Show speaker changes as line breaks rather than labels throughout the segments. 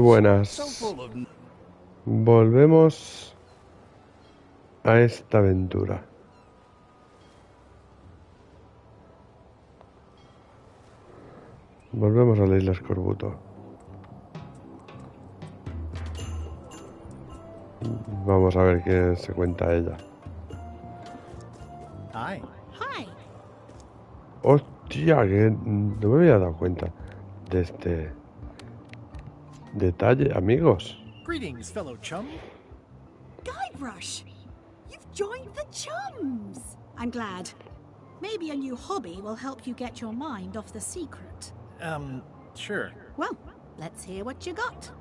buenas. Volvemos a esta aventura. Volvemos a la isla Escorbuto. Vamos a ver qué se cuenta ella.
Hi.
Hostia, que no me había dado cuenta de este detalle, amigos.
Greetings, fellow chum.
Guybrush, you've joined the chums. I'm glad. Maybe a new hobby will help you get your mind off the secret.
Sure.
Well, let's hear what you got.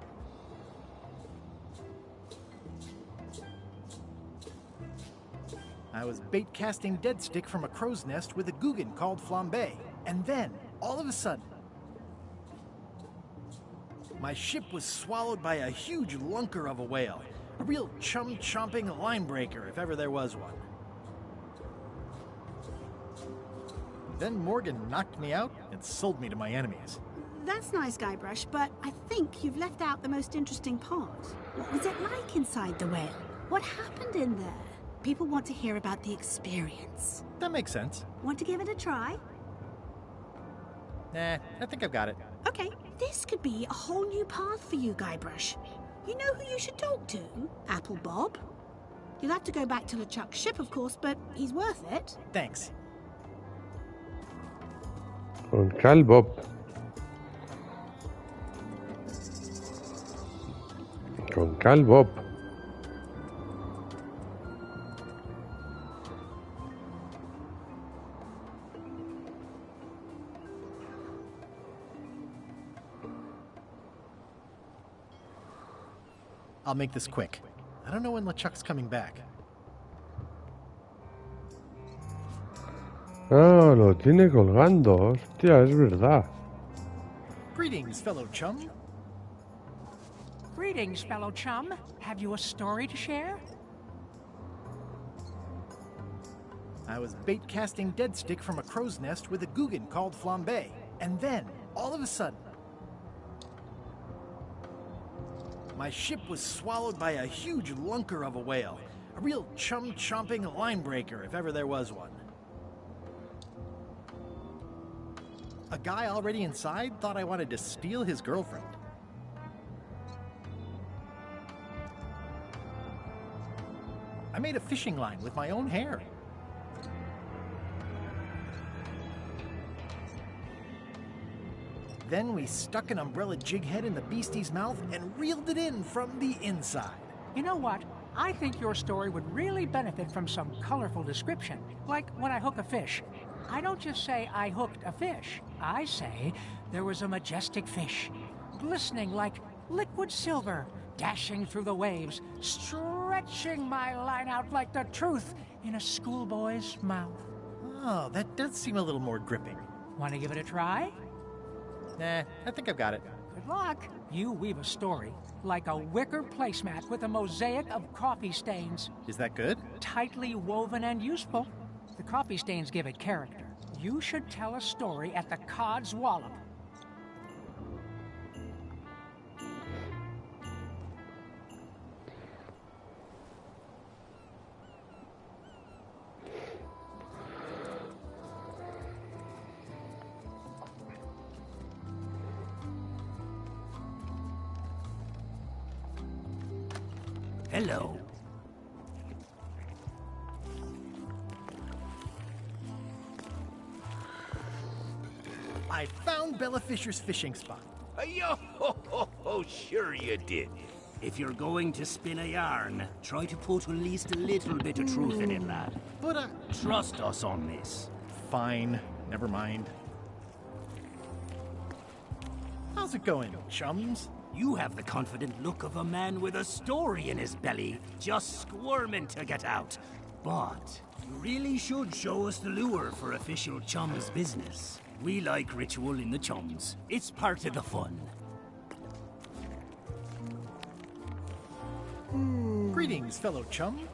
I was bait casting dead stick from a crow's nest with a Guggen called Flambe. And then, all of a sudden, my ship was swallowed by a huge lunker of a whale. A real chum-chomping line breaker, if ever there was one. Then Morgan knocked me out and sold me to my enemies.
That's nice, Guybrush, but I think you've left out the most interesting part. What was it like inside the whale? What happened in there? People want to hear about the experience.
That makes sense.
Want to give it a try?
Nah, I think I've got it.
Okay, this could be a whole new path for you, Guybrush. You know who you should talk to? Apple Bob. You'll have to go back to LeChuck's ship, of course, but he's worth it.
Thanks.
Con Cal Bob. Con Cal Bob.
I'll make this quick. I don't know when LeChuck's coming back.
Ah, lo tiene colgando. Hostia, es verdad.
Greetings, fellow chum.
Greetings, fellow chum. Have you a story to share?
I was bait casting dead stick from a crow's nest with a Guggen called Flambe. And then, all of a sudden, my ship was swallowed by a huge lunker of a whale. A real chum-chomping line breaker, if ever there was one. A guy already inside thought I wanted to steal his girlfriend. I made a fishing line with my own hair. Then we stuck an umbrella jig head in the beastie's mouth and reeled it in from the inside.
You know what? I think your story would really benefit from some colorful description. Like when I hook a fish. I don't just say I hooked a fish. I say there was a majestic fish, glistening like liquid silver, dashing through the waves, stretching my line out like the truth in a schoolboy's mouth.
Oh, that does seem a little more gripping.
Want to give it a try?
Nah, I think I've got it.
Good luck. You weave a story like a wicker placemat with a mosaic of coffee stains.
Is that good?
Tightly woven and useful. The coffee stains give it character. You should tell a story at the Cod's Wallop.
Hello.
I found Bella Fisher's fishing spot.
Yo, ho, ho, ho, sure you did. If you're going to spin a yarn, try to put at least a little bit of truth in it, lad.
But
Trust us on this.
fine, never mind. How's it going, chums?
You have the confident look of a man with a story in his belly, just squirming to get out. But you really should show us the lure for official chums business. We like ritual in the chums. It's part of the fun.
Greetings, fellow chum.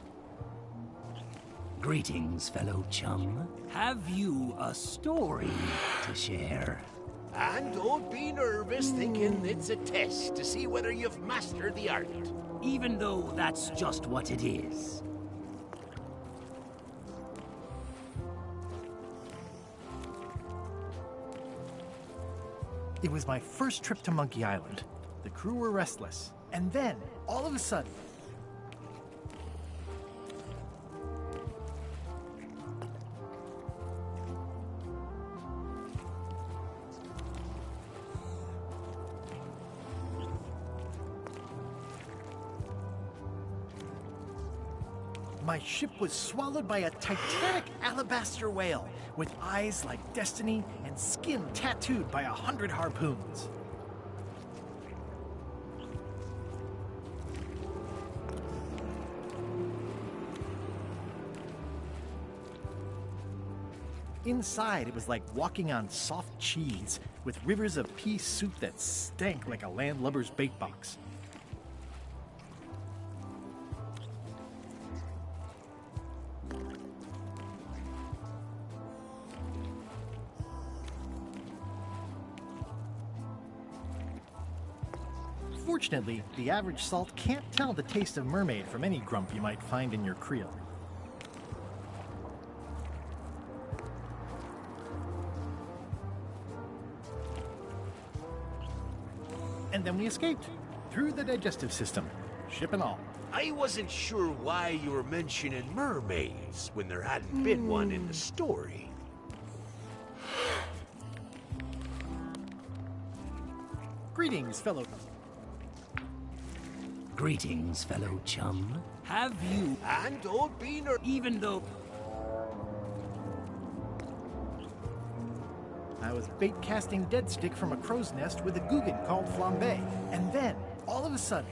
Greetings, fellow chum. Have you a story to share?
And don't be nervous thinking it's a test to see whether you've mastered the art.
Even though that's just what it is.
It was my first trip to Monkey Island. The crew were restless. And then, all of a sudden... my ship was swallowed by a titanic alabaster whale with eyes like destiny and skin tattooed by 100 harpoons. Inside, it was like walking on soft cheese with rivers of pea soup that stank like a landlubber's bait box. Fortunately, the average salt can't tell the taste of mermaid from any grump you might find in your creel. And then we escaped, through the digestive system, ship and all.
I wasn't sure why you were mentioning mermaids when there hadn't been one in the story.
Greetings, fellow...
Greetings, fellow chum. Have you...
And don't be nervous.
Even though...
I was bait casting dead stick from a crow's nest with a Guggen called Flambe. And then, all of a sudden...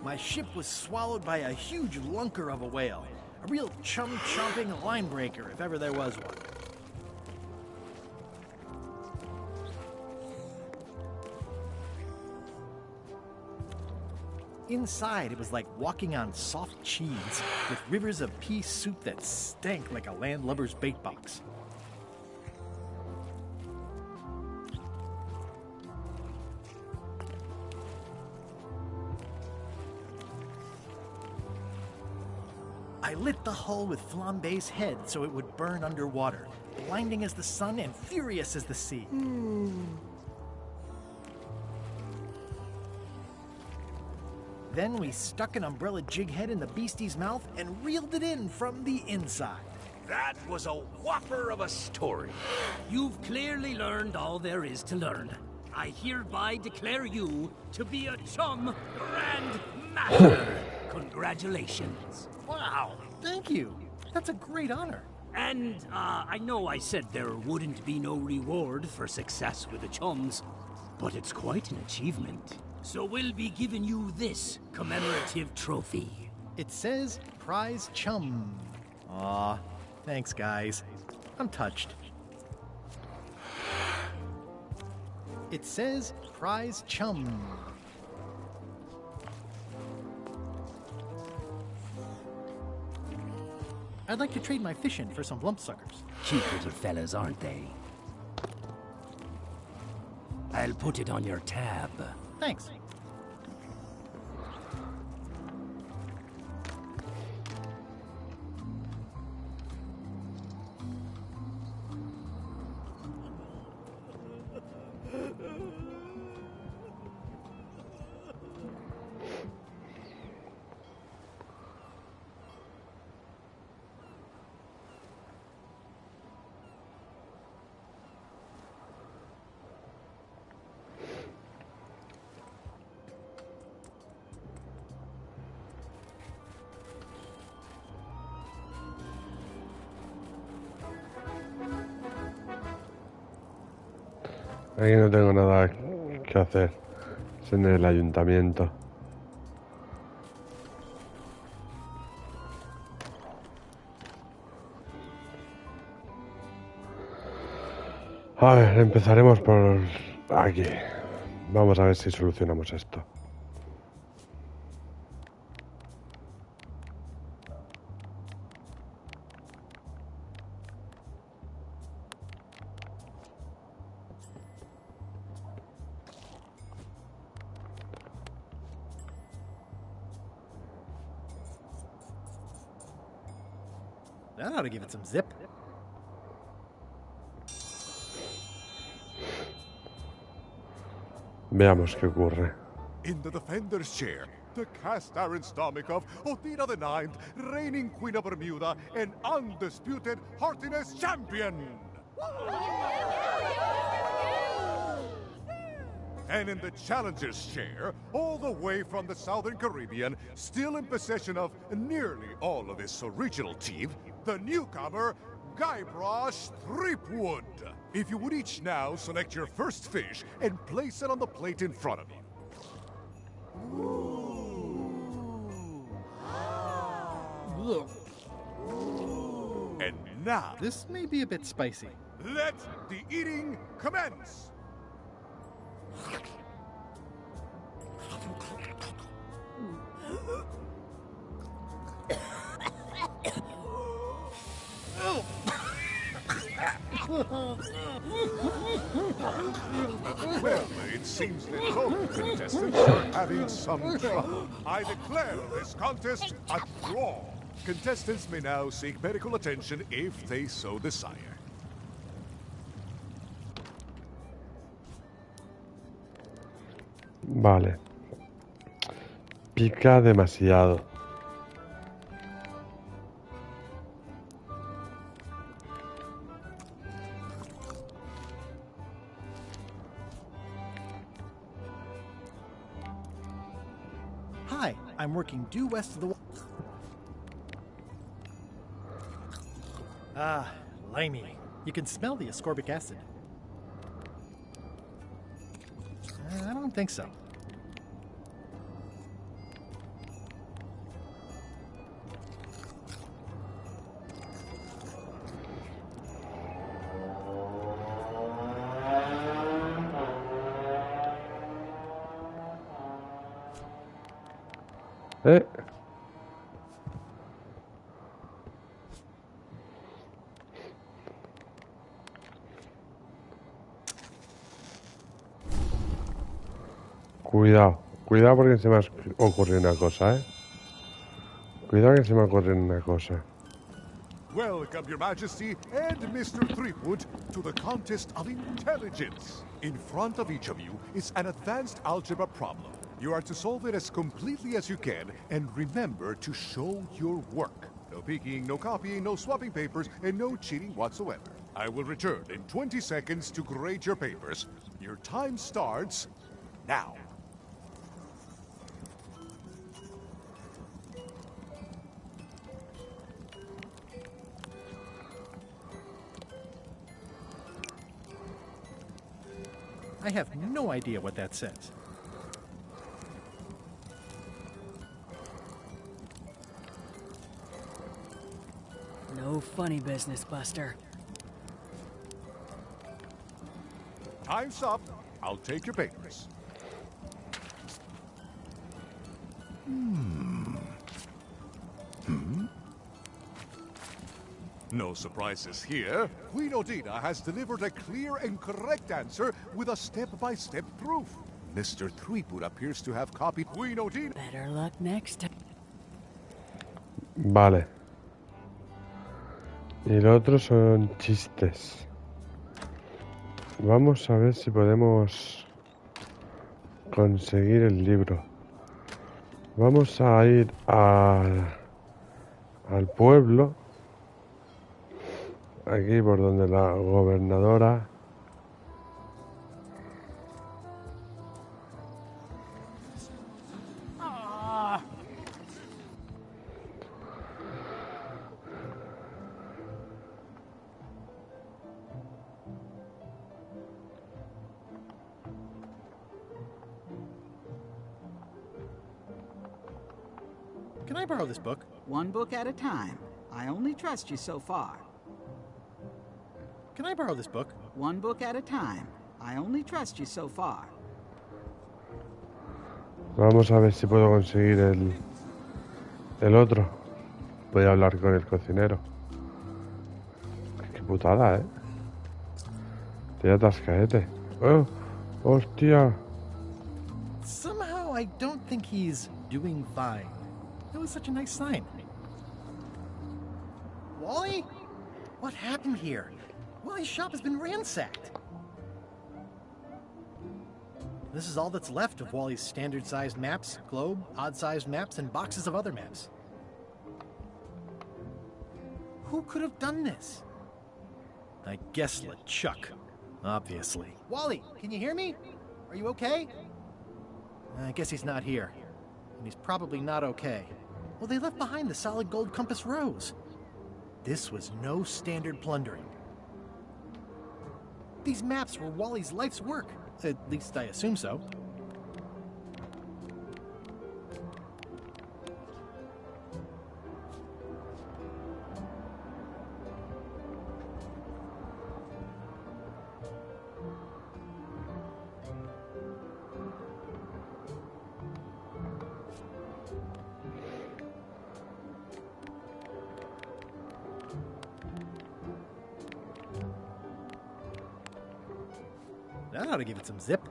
my ship was swallowed by a huge lunker of a whale. A real chum-chomping line breaker, if ever there was one. Inside, it was like walking on soft cheese with rivers of pea soup that stank like a landlubber's bait box. I lit the hull with Flambe's head so it would burn underwater, blinding as the sun and furious as the sea. Then we stuck an umbrella jig head in the beastie's mouth and reeled it in from the inside.
That was a whopper of a story.
You've clearly learned all there is to learn. I hereby declare you to be a chum grand master. Congratulations.
Wow, thank you. That's a great honor.
And, I know I said there wouldn't be no reward for success with the chums, but it's quite an achievement. So we'll be giving you this commemorative trophy.
It says prize chum. Aw, thanks guys. I'm touched. It says prize chum. I'd like to trade my fish in for some lump suckers.
Cute little fellas, aren't they? I'll put it on your tab.
Thanks.
Aquí no tengo nada que hacer. Es en el ayuntamiento. A ver, empezaremos por aquí. Vamos a ver si solucionamos esto.
That ought to give it some zip.
Veamos qué ocurre.
In the defender's chair, the cast iron stomach of Othina the Ninth, reigning Queen of Bermuda and undisputed heartiness champion. And in the challenger's chair, all the way from the Southern Caribbean, still in possession of nearly all of his original teeth, the newcomer, Guybrush Threepwood. If you would each now select your first fish and place it on the plate in front of you. And now,
This may be a bit spicy.
let the eating commence! Well, it seems that both contestants are having some trouble. I declare this contest a draw. Contestants may now seek medical attention if they so desire.
Vale. Pica demasiado.
Hi, I'm working due west of the... Ah, limey. You can smell the ascorbic acid. I don't think so.
¿Eh? Cuidado, cuidado porque se me ha ocurrido una cosa, ¿eh? Cuidado que se me ocurre una cosa.
Welcome, Your Majesty and Mr. Threepwood, to the contest of intelligence. In front of each of you is an advanced algebra problem. You are to solve it as completely as you can, and remember to show your work. No peeking, no copying, no swapping papers, and no cheating whatsoever. I will return in 20 seconds to grade your papers. Your time starts now.
I have no idea what that says.
No funny business, Buster.
Time's up. I'll take your papers. No surprises here. Queen Othina has delivered a clear and correct answer with a step-by-step proof. Mr. Threepwood appears to have copied Queen Othina.
Better luck next time.
Vale. Y lo otro son chistes. Vamos a ver si podemos conseguir el libro. Vamos a ir al pueblo. Aquí por donde la gobernadora.
Can I borrow this book?
One book at a time. I only trust you so far.
Can I borrow this book?
One book at a time. I only trust you so far.
Vamos a ver si puedo conseguir el otro. Voy a hablar con el cocinero. Qué putada, ¿eh? Te atascaete. ¡Oh! ¡Hostia!
Somehow I don't think he's doing fine. It was such a nice sign. Wally? What happened here? Wally's shop has been ransacked. This is all that's left of Wally's standard-sized maps, globe, odd-sized maps, and boxes of other maps. Who could have done this? I guess LeChuck, obviously. Wally, can you hear me? Are you okay? I guess he's not here. And he's probably not okay. Well, they left behind the solid gold compass rose. This was no standard plundering. These maps were Wally's life's work. At least I assume so. That ought to give it some zip.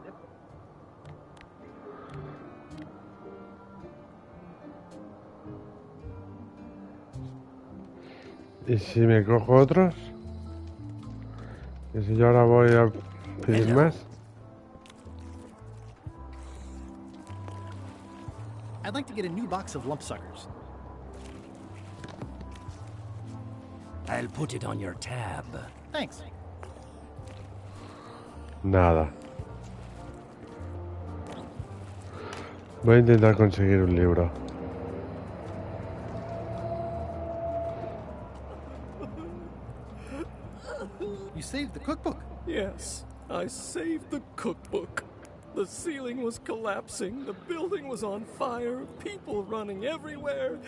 ¿Y si me cojo otros? ¿Y si yo ahora voy a pedir más?
I'd like to get a new box of lump suckers.
I'll put it on your tab.
Thanks.
Nada. Voy a intentar conseguir un libro.
You saved the cookbook.
Yes, I saved the cookbook. The ceiling was collapsing, the building was on fire, people running everywhere,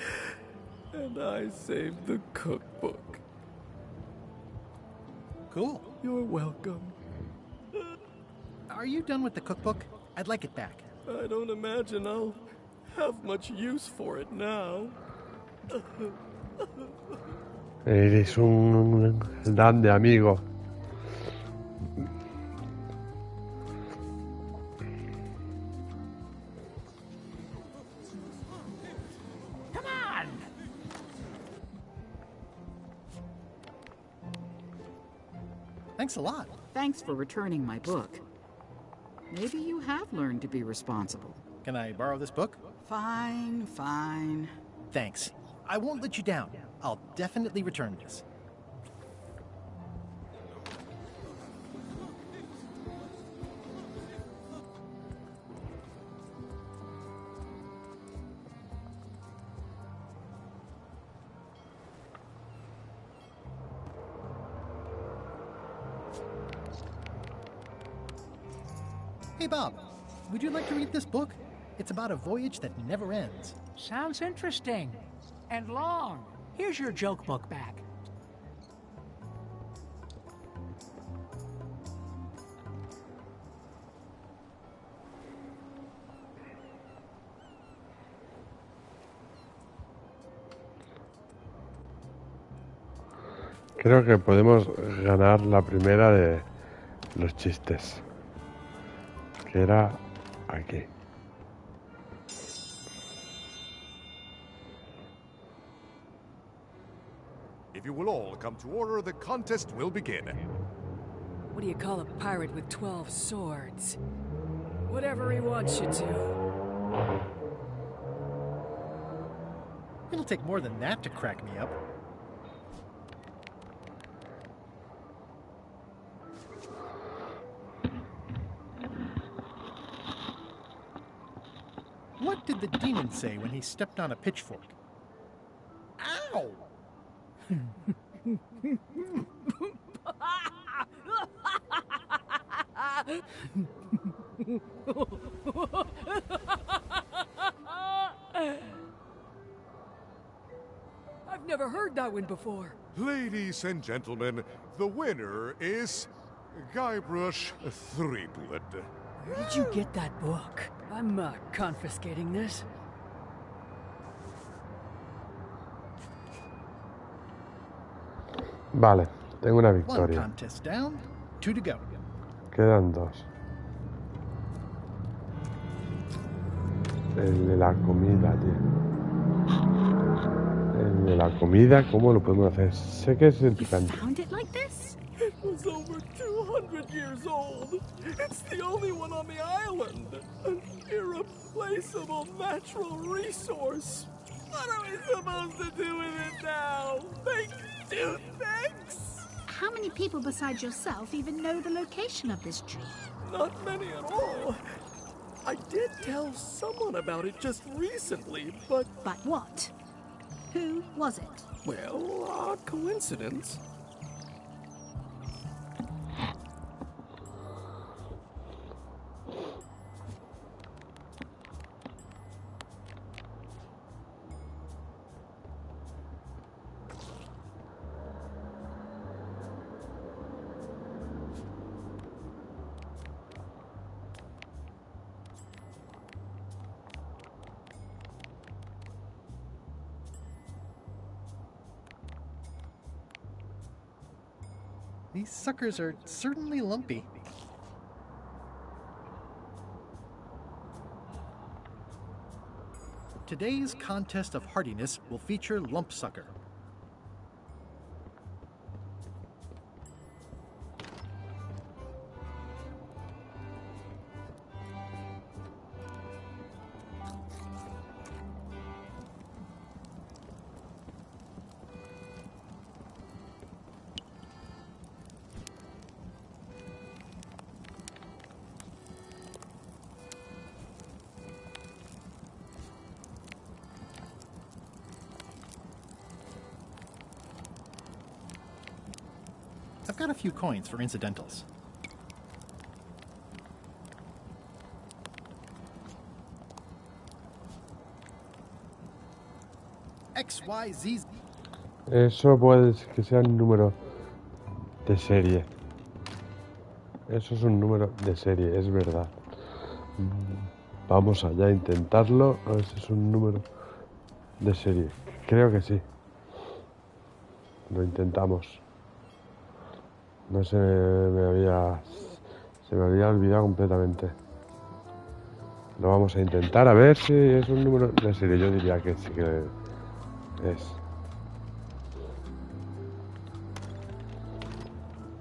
and I saved the cookbook.
Cool.
You're welcome.
Are you done with the cookbook? I'd like it back.
I don't imagine I'll have much use for it now.
Eres un grande amigo.
Come on!
Thanks a lot.
Thanks for returning my book. Maybe you have learned to be responsible.
Can I borrow this book?
Fine, fine.
Thanks. I won't let you down. I'll definitely return this. Hey, Bob, would you like to read this book? It's about a voyage that never ends.
Sounds interesting. And long. Here's your joke book back.
Creo que podemos ganar la primera de los chistes. Que era aquí.
If you will all come to order, the contest will begin.
What do you call a pirate with 12 swords? Whatever he wants you to.
It'll take more than that to crack me up. What did the demon say when he stepped on a pitchfork? Ow!
I've never heard that one before.
Ladies and gentlemen, the winner is Guybrush Threepwood.
Where did you get that book? I'm confiscating this.
Vale, tengo una
One
victoria.
contest down, 2 to go.
Quedan 2. El de la comida, tío. De la comida, ¿cómo lo podemos hacer? Sé que es el picante.
Found it like this?
It was over 200 years old. It's the only one on the island. An irreplaceable natural resource. What are we supposed to do with it now? Make toothpicks?
How many people besides yourself even know the location of this tree?
Not many at all. I did tell someone about it just recently, but...
But what? Who was it?
Well, coincidence.
These suckers are certainly lumpy. Today's contest of hardiness will feature Lump Sucker. I've got a few coins for incidentals. XYZ.
Eso puede que sea un número de serie. Eso es un número de serie, es verdad. Vamos allá a intentarlo. A ver si es un número de serie. Creo que sí. Lo intentamos. No se me había olvidado completamente. Lo vamos a intentar a ver si es un número de serie. Yo diría que sí que es.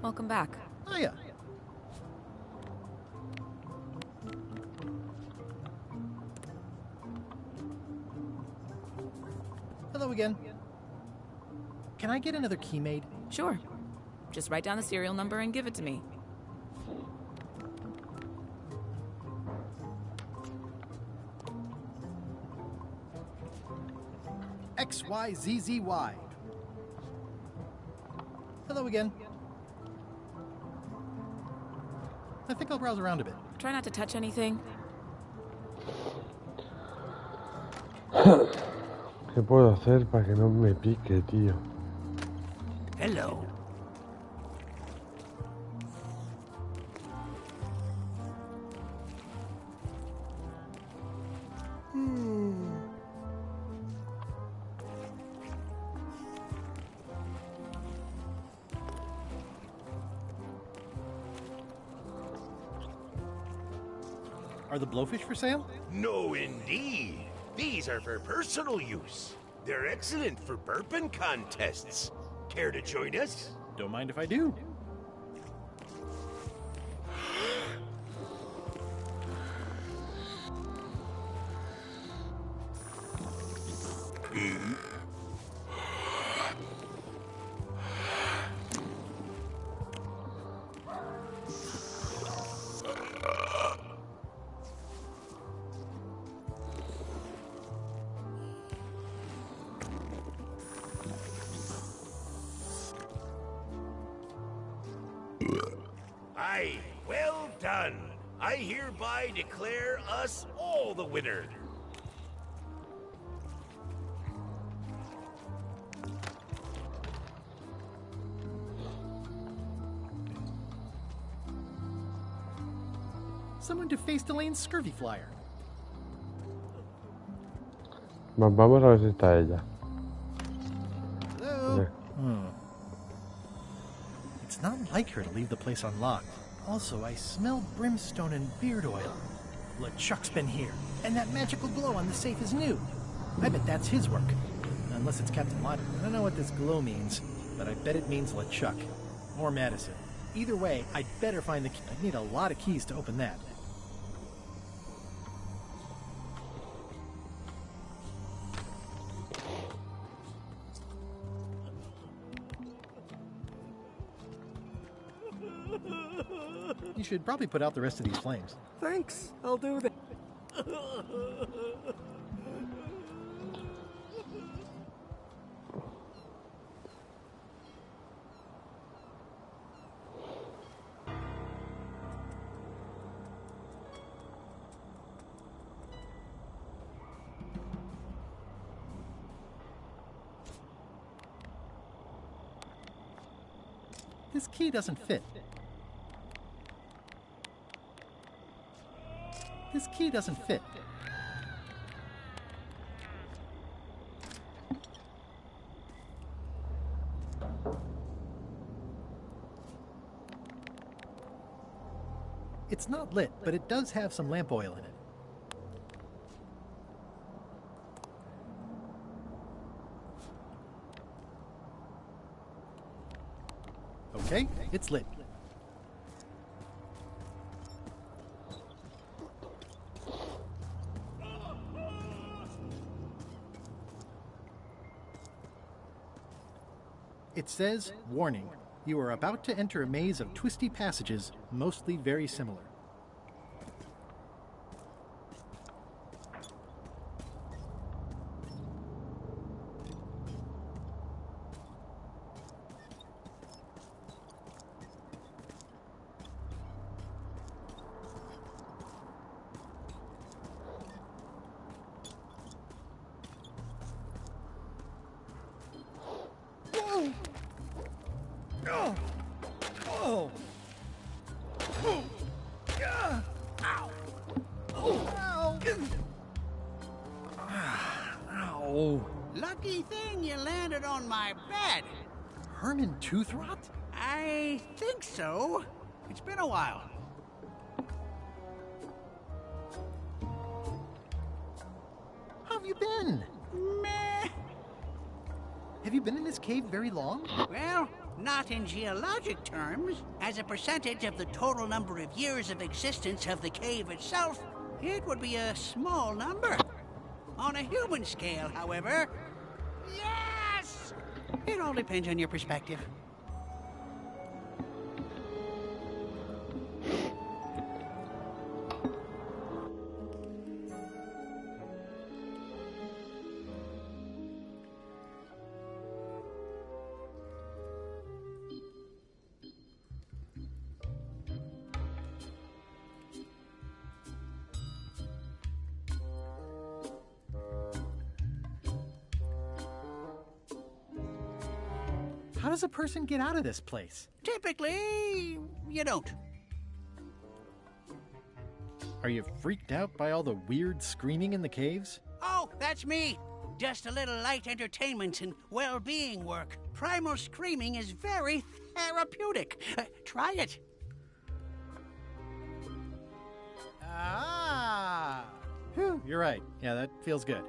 Welcome back.
Oh, yeah. Hello again. Can I get another key made?
Sure. Just write down the serial number and give it to me.
XYZZY. Hello again. I think I'll browse around a bit.
Try not to touch anything.
¿Qué puedo hacer para que no me pique, tío?
Hello.
Are the blowfish for sale?
No, indeed. These are for personal use. They're excellent for burping contests. Care to join us?
Don't mind if I do.
Aye, well done. I hereby declare us all the winner.
Someone to face Delane's scurvy flyer.
Vamos a ver si está ella.
Hello? It's not like her to leave the place unlocked. Also, I smell brimstone and beard oil. LeChuck's been here, and that magical glow on the safe is new. I bet that's his work. unless it's Captain Lott. I don't know what this glow means, but I bet it means LeChuck. Or Madison. Either way, I'd better find the key. I'd need a lot of keys to open that. You should probably put out the rest of these flames.
Thanks, I'll do that.
This key doesn't fit. This key doesn't fit. It's not lit, but it does have some lamp oil in it. Okay, it's lit. It says, warning, you are about to enter a maze of twisty passages, mostly very similar.
Lucky thing you landed on my bed.
Herman tooth rot?
I think so. It's been a while.
How have you been?
Meh.
Have you been in this cave very long?
Well, not in geologic terms. As a percentage of the total number of years of existence of the cave itself, it would be a small number. On a human scale, however, yes! It all depends on your perspective.
How does a person get out of this place?
Typically, you don't.
Are you freaked out by all the weird screaming in the caves?
Oh, that's me. Just a little light entertainment and well-being work. Primal screaming is very therapeutic. Try it.
Ah! Whew, you're right. Yeah, that feels good.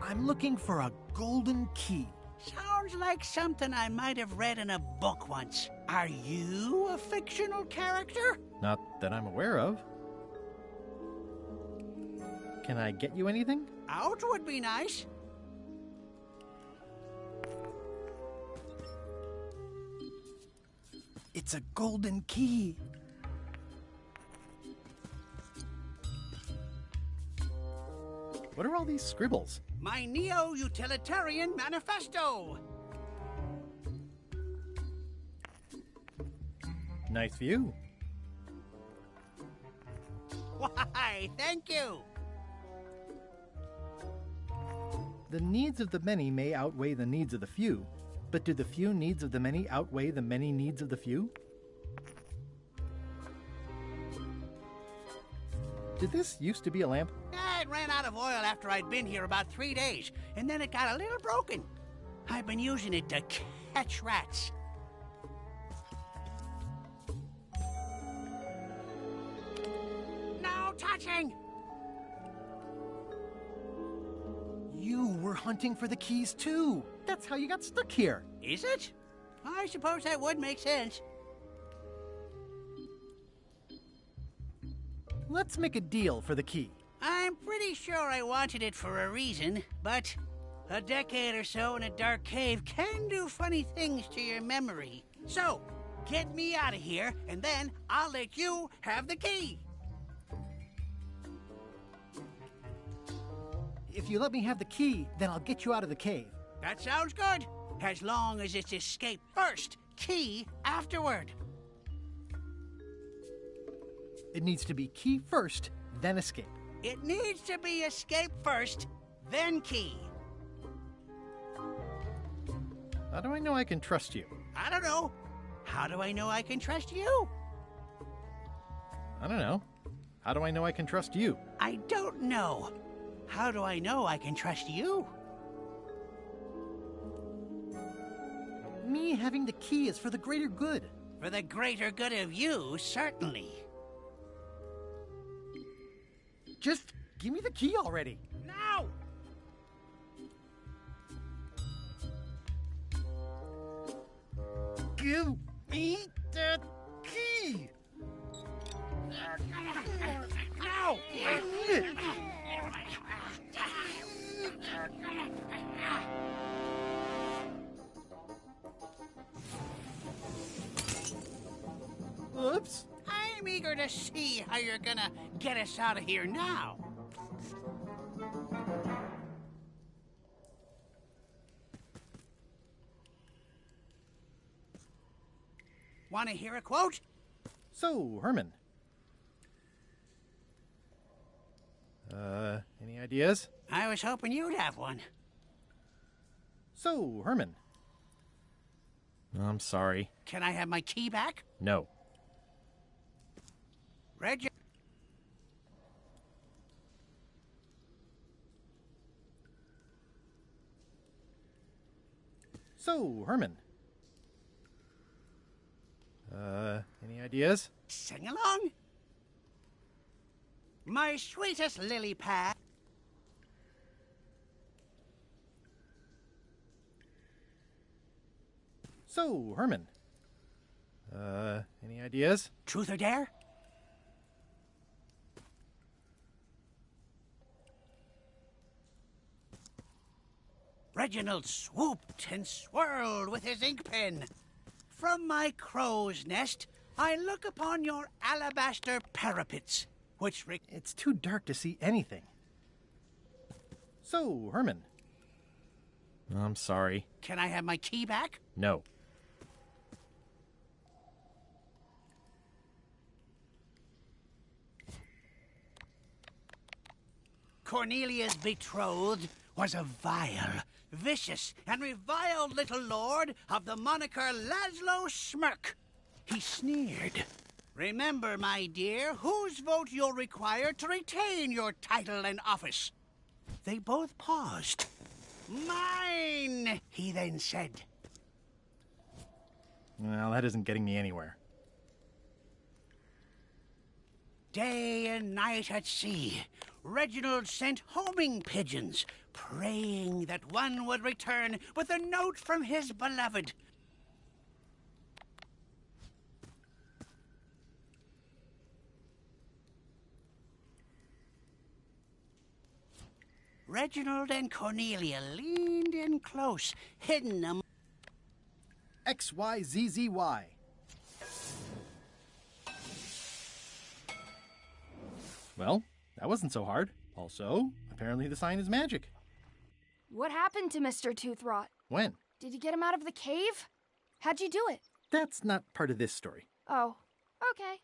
I'm looking for a golden key.
Sounds like something I might have read in a book once. Are you a fictional character?
Not that I'm aware of. Can I get you anything?
Out would be nice.
It's a golden key. What are all these scribbles?
My neo-utilitarian manifesto.
Nice view.
Why, thank you.
The needs of the many may outweigh the needs of the few, but do the few needs of the many outweigh the many needs of the few? Did this used to be a lamp?
It ran out of oil after I'd been here about 3 days, and then it got a little broken. I've been using it to catch rats. No touching!
were hunting for the keys too. That's how you got stuck here.
Is it? I suppose that would make sense.
Let's make a deal for the key.
I'm pretty sure I wanted it for a reason, but a decade or so in a dark cave can do funny things to your memory. So, get me out of here, and then I'll let you have the key.
If you let me have the key, then I'll get you out of the cave.
That sounds good. As long as it's escape first, key afterward.
It needs to be key first, then escape.
It needs to be escape first, then key.
How do I know I can trust you?
I don't know. How do I know I can trust you?
I don't know. How do I know I can trust you?
I don't know. How do I know I can trust you?
Me having the key is for the greater good.
For the greater good of you, certainly.
Just give me the key already.
Now!
Give me the key!
Now!
Oops.
I'm eager to see how you're gonna get us out of here now. Want to hear a quote?
So, Herman. Any ideas?
I was hoping you'd have one.
So, Herman. I'm sorry.
Can I have my key back?
No.
Reg.
So, Herman. Any ideas?
Sing along. My sweetest lily pad.
So, Herman. Any ideas?
Truth or dare? Reginald swooped and swirled with his ink pen. From my crow's nest, I look upon your alabaster parapets, which...
It's too dark to see anything. So, Herman. I'm sorry.
Can I have my key back?
No.
Cornelia's betrothed was a vile, vicious, and reviled little lord of the moniker Laszlo Smirk. He sneered. Remember, my dear, whose vote you'll require to retain your title and office. They both paused. Mine, he then said.
Well, that isn't getting me anywhere.
Day and night at sea, Reginald sent homing pigeons, praying that one would return with a note from his beloved. Reginald and Cornelia leaned in close, hidden among...
XYZZY. Well, that wasn't so hard. Also, apparently the sign is magic.
What happened to Mr. Toothrot?
When?
Did you get him out of the cave? How'd you do it?
That's not part of this story.
Oh, okay.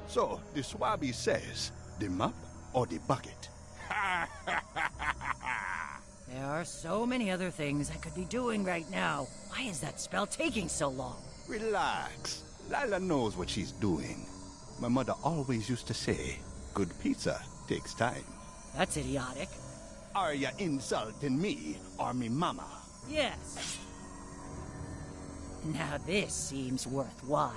So, the Swabby says, the mop or the bucket?
There are so many other things I could be doing right now. Why is that spell taking so long?
Relax. Lila knows what she's doing. My mother always used to say, good pizza takes time.
That's idiotic.
Are you insulting me or me mama?
Yes. Now this seems worthwhile.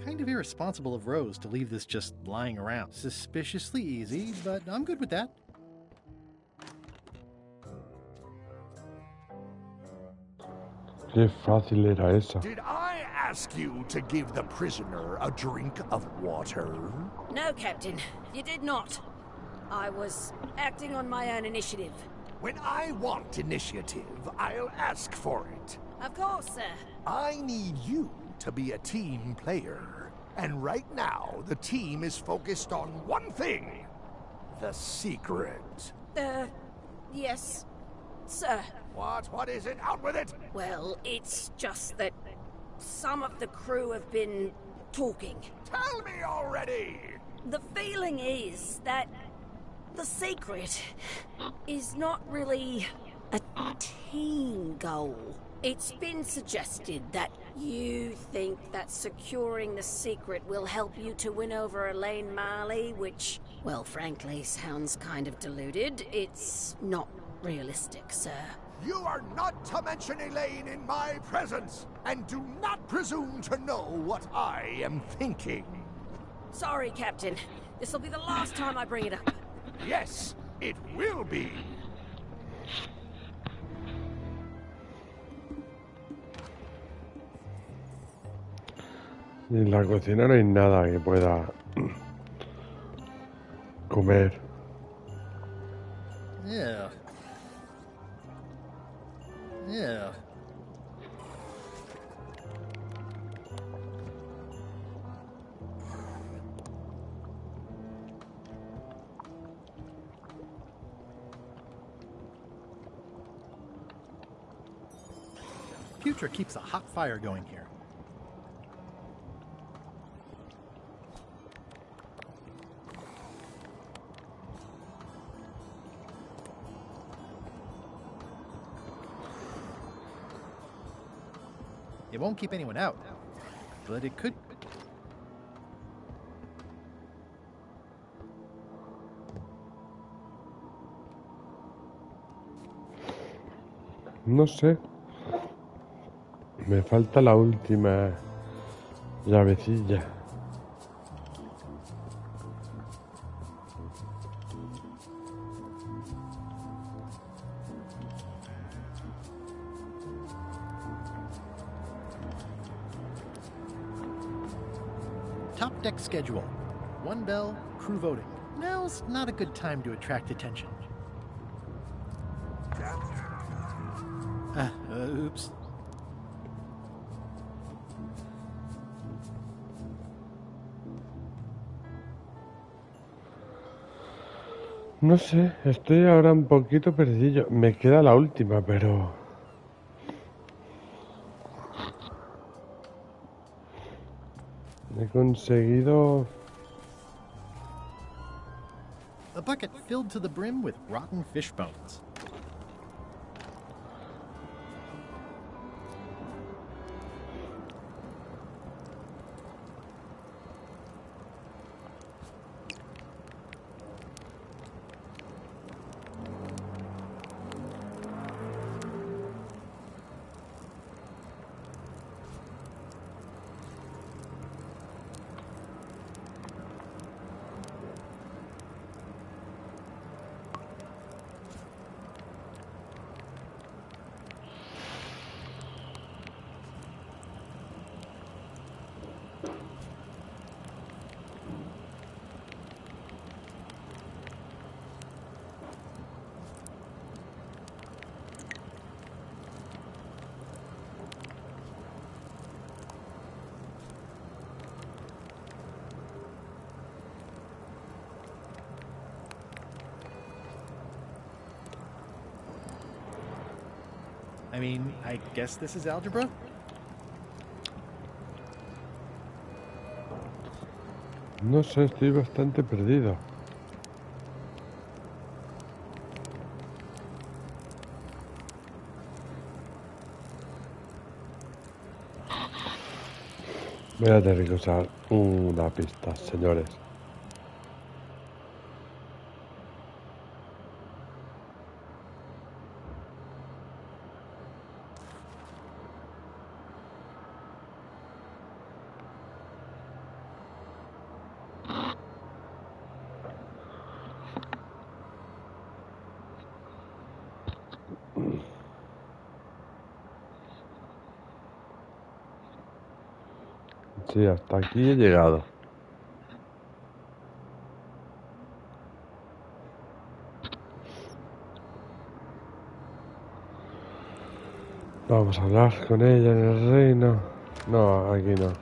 Kind of irresponsible of Rose to leave this just lying around. Suspiciously easy, but I'm good with that.
Qué fácil era esa.
Did I ask you to give the prisoner a drink of water?
No, Captain. You did not. I was acting on my own initiative.
When I want initiative, I'll ask for it.
Of course, sir.
I need you to be a team player. And right now, the team is focused on one thing. The secret.
Yes, sir.
What is it? Out with it!
Well, it's just that some of the crew have been talking.
Tell me already!
The feeling is that the secret is not really a team goal. It's been suggested that you think that securing the secret will help you to win over Elaine Marley, which, well, frankly, sounds kind of deluded. It's not realistic, sir.
You are not to mention Elaine in my presence, and do not presume to know what I am thinking.
Sorry, Captain. This'll be the last time I bring it up.
Yes, it will be.
En la cocina no hay nada que pueda comer.
Yeah. Yeah. Future keeps a hot fire going here. It won't keep anyone out, but it could.
No sé. Me falta la última llavecilla.
Top deck schedule. 1 bell, crew voting. Now's not a good time to attract attention. Oops.
No sé, estoy ahora un poquito perdido. Me queda la última, pero... he conseguido...
A bucket filled to the brim with rotten fish bones. I mean, I guess this is algebra?
No sé, estoy bastante perdido. Voy a tener que usar una pista, señores. Sí, hasta aquí he llegado. Vamos a hablar con ella en el reino. No, aquí no.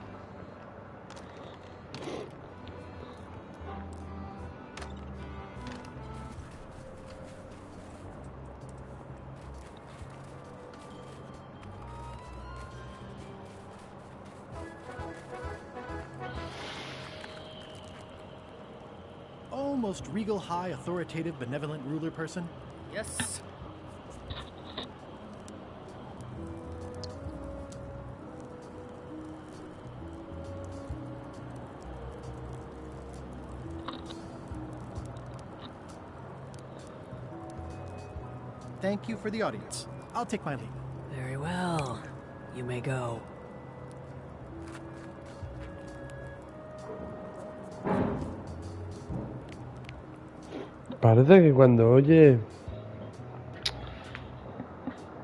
Most regal, high, authoritative, benevolent ruler person?
Yes.
Thank you for the audience. I'll take my leave.
Very well. You may go.
Parece que cuando oye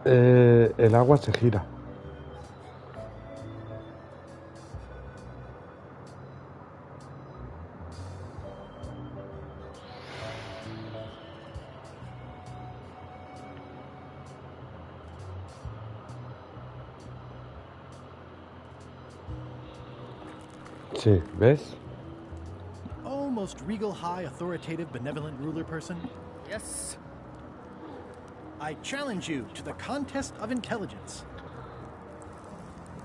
el agua se gira. Sí, ¿ves?
Most regal, high, authoritative, benevolent ruler person?
Yes.
I challenge you to the contest of intelligence.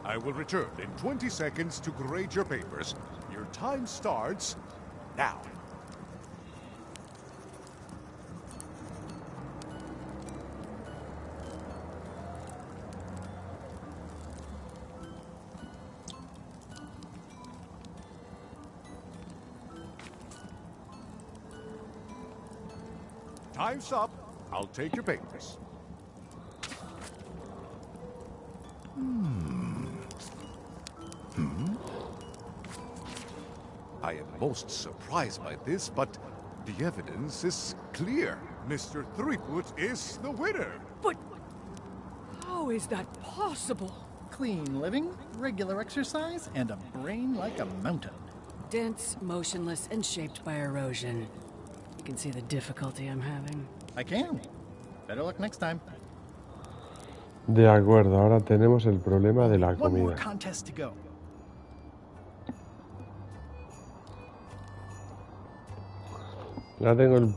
I will return in 20 seconds to grade your papers. Your time starts now. Time's up. I'll take your papers. I am most surprised by this, but the evidence is clear. Mr. Threepwood is the winner.
But how is that possible?
Clean living, regular exercise, and a brain like a mountain.
Dense, motionless, and shaped by erosion. You can see the difficulty I'm having.
I can. Better luck next time.
De acuerdo, ahora tenemos el problema de la
One more
comida.
contest to go.
Ya tengo el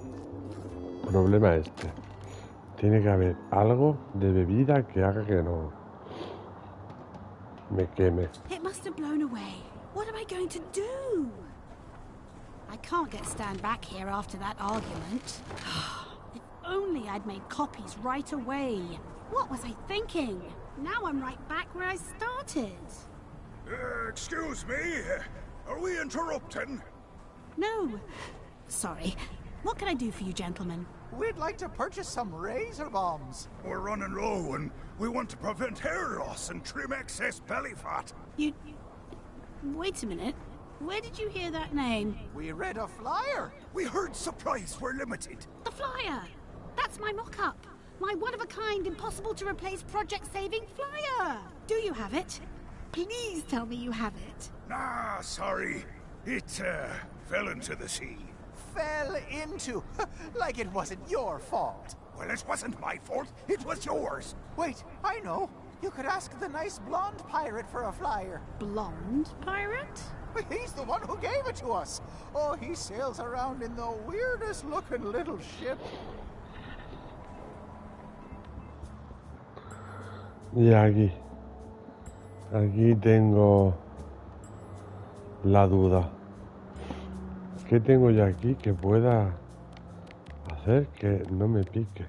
problema este. Tiene que haber algo de bebida que haga que no me queme.
It must have blown away. What am I going to do? I can't get Stan back here after that argument. If only I'd made copies right away. What was I thinking? Now I'm right back where I started.
Excuse me? Are we interrupting?
No. Sorry. What can I do for you, gentlemen?
We'd like to purchase some razor bombs.
We're running low and we want to prevent hair loss and trim excess belly fat.
You... Wait a minute. Where did you hear that name?
We read a flyer.
We heard supplies were limited.
The flyer! That's my mock-up. My one-of-a-kind, impossible-to-replace project-saving flyer. Do you have it? Please tell me you have it.
Nah, sorry. It, fell into the sea.
Fell into? Like it wasn't your fault.
Well, it wasn't my fault. It was yours.
Wait, I know. You could ask the nice blonde pirate for a flyer.
Blonde pirate?
He's the one who gave it to us. Oh, he sails around in the weirdest-looking little ship.
Y aquí tengo la duda. ¿Qué tengo yo aquí que pueda hacer que no me pique?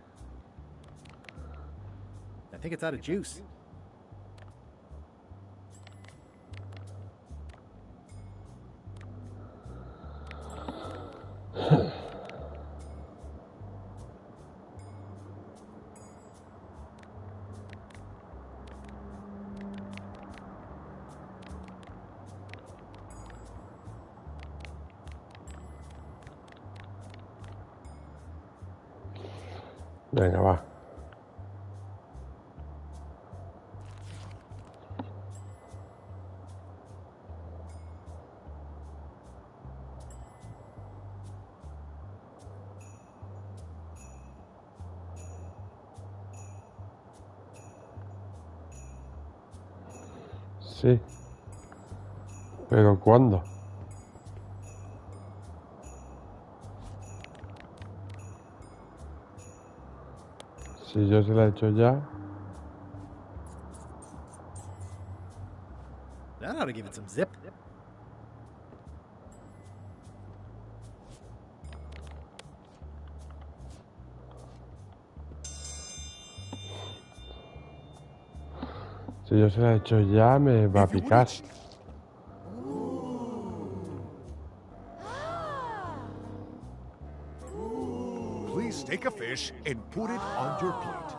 I think it's out of juice.
Venga, va. Sí. ¿Pero cuándo? Si yo se la he hecho ya.
That ought to give it some zip.
Si yo se la he hecho ya, me va a picar.
Please take a fish and put it on your plate.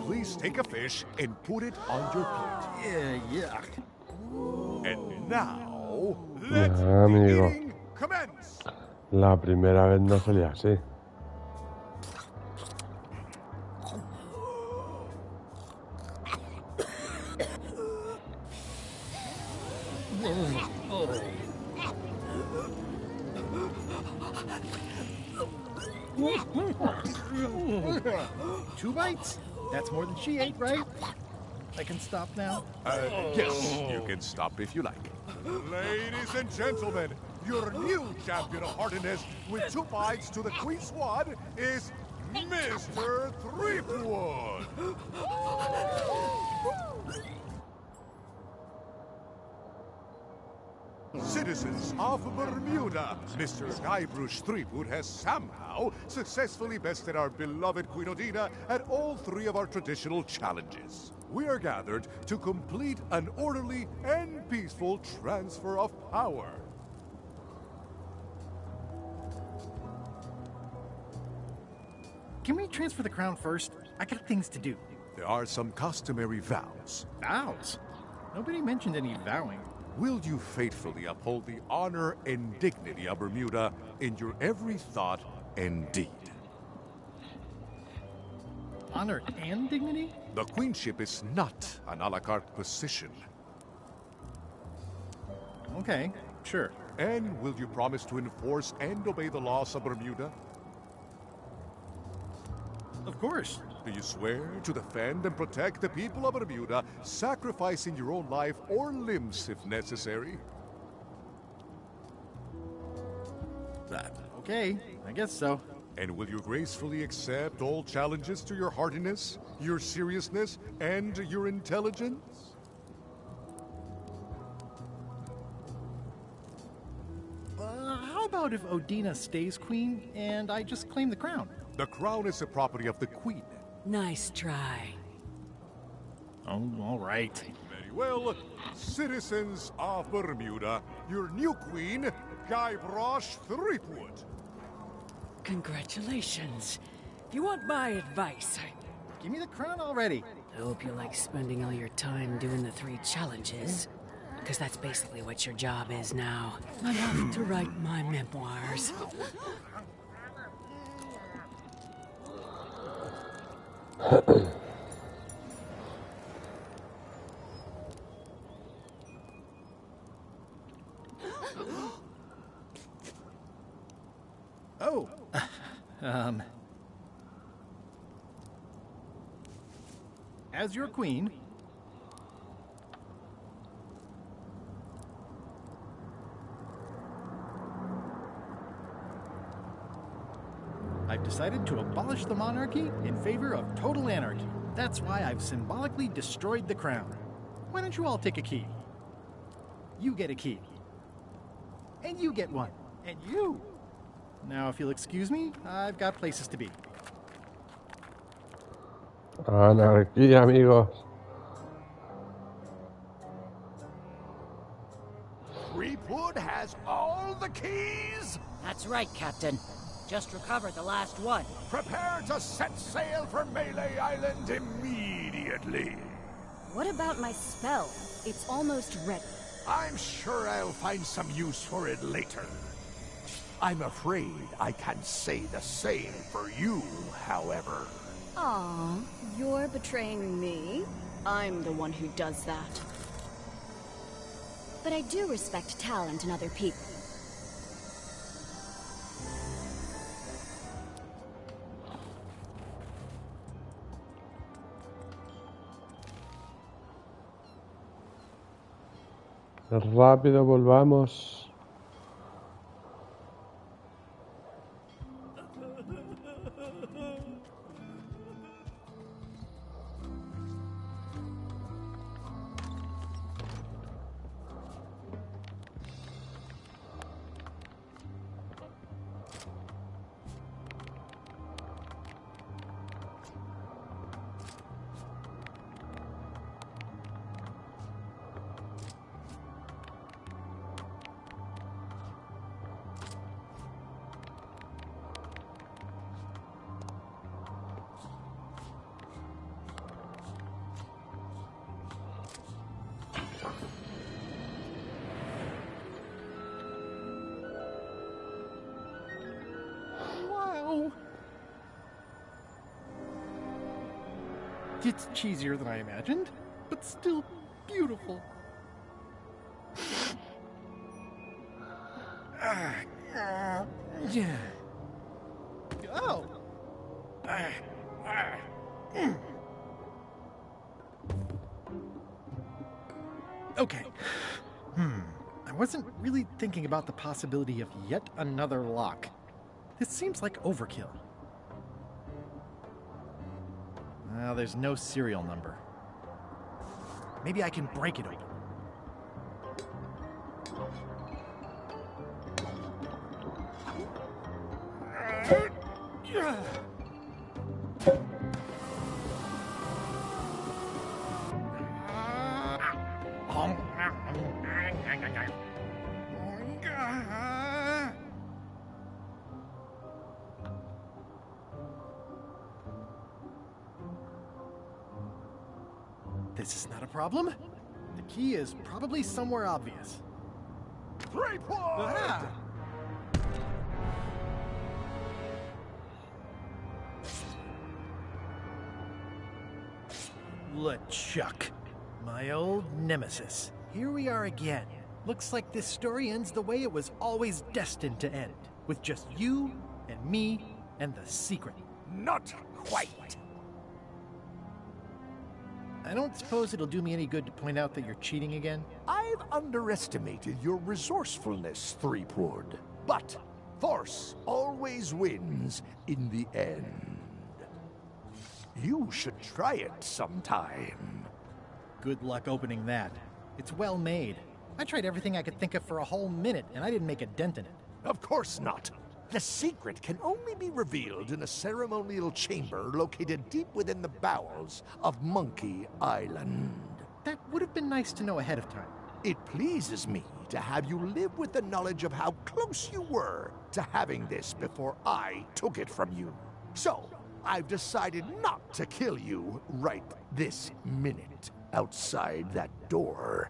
Please take a fish and put it on your plate.
Yuck.
And now,
Ya,
let the
amigo.
eating commence.
La primera vez no salía así.
Two bites? That's more than she ate, right? I can stop now?
Yes, you can stop if you like. Ladies and gentlemen, your new champion of hardiness with 2 bites to the Queen Swan is Mr. Threepwood. Citizens of Bermuda, Mr. Guybrush Threepwood has somehow successfully bested our beloved Queen Odina at all 3 of our traditional challenges. We are gathered to complete an orderly and peaceful transfer of power.
Can we transfer the crown first? I got things to do.
There are some customary vows.
Vows? Nobody mentioned any vowing.
Will you faithfully uphold the honor and dignity of Bermuda in your every thought and deed?
Honor and dignity?
The queenship is not an a la carte position.
Okay, sure.
And will you promise to enforce and obey the laws of Bermuda?
Of course.
Do you swear to defend and protect the people of Bermuda, sacrificing your own life or limbs if necessary?
Okay, I guess so.
And will you gracefully accept all challenges to your hardiness, your seriousness, and your intelligence?
How about if Odina stays queen and I just claim the crown?
The crown is the property of the queen.
Nice try.
Oh, all right.
Very well. Citizens of Bermuda, your new queen, Guybrush Threepwood.
Congratulations. If you want my advice,
Give me the crown already.
I hope you like spending all your time doing the 3 challenges. Because that's basically what your job is now. I'm off to write my memoirs.
Oh. As your queen, I've decided to abolish the monarchy in favor of total anarchy. That's why I've symbolically destroyed the crown. Why don't you all take a key? You get a key. And you get one. And you. Now, if you'll excuse me, I've got places to be.
Anarquía, amigos.
Threepwood has all the keys?
That's right, Captain. Just recovered the last one.
Prepare to set sail for Melee Island immediately.
What about my spell? It's almost ready.
I'm sure I'll find some use for it later. I'm afraid I can't say the same for you, however.
Aw, you're betraying me? I'm the one who does that. But I do respect talent in other people.
Rápido, volvamos.
It's cheesier than I imagined, but still beautiful. Yeah. Oh. Okay. I wasn't really thinking about the possibility of yet another lock. This seems like overkill. Well, there's no serial number. Maybe I can break it open. This is not a problem. The key is probably somewhere obvious.
Threepwood!
LeChuck, my old nemesis. Here we are again. Looks like this story ends the way it was always destined to end, with just you and me and the secret.
Not quite.
I don't suppose it'll do me any good to point out that you're cheating again?
I've underestimated your resourcefulness, Threepwood. But force always wins in the end. You should try it sometime.
Good luck opening that. It's well made. I tried everything I could think of for a whole minute, and I didn't make a dent in it.
Of course not. The secret can only be revealed in a ceremonial chamber located deep within the bowels of Monkey Island.
That would have been nice to know ahead of time.
It pleases me to have you live with the knowledge of how close you were to having this before I took it from you. So, I've decided not to kill you right this minute. Outside that door,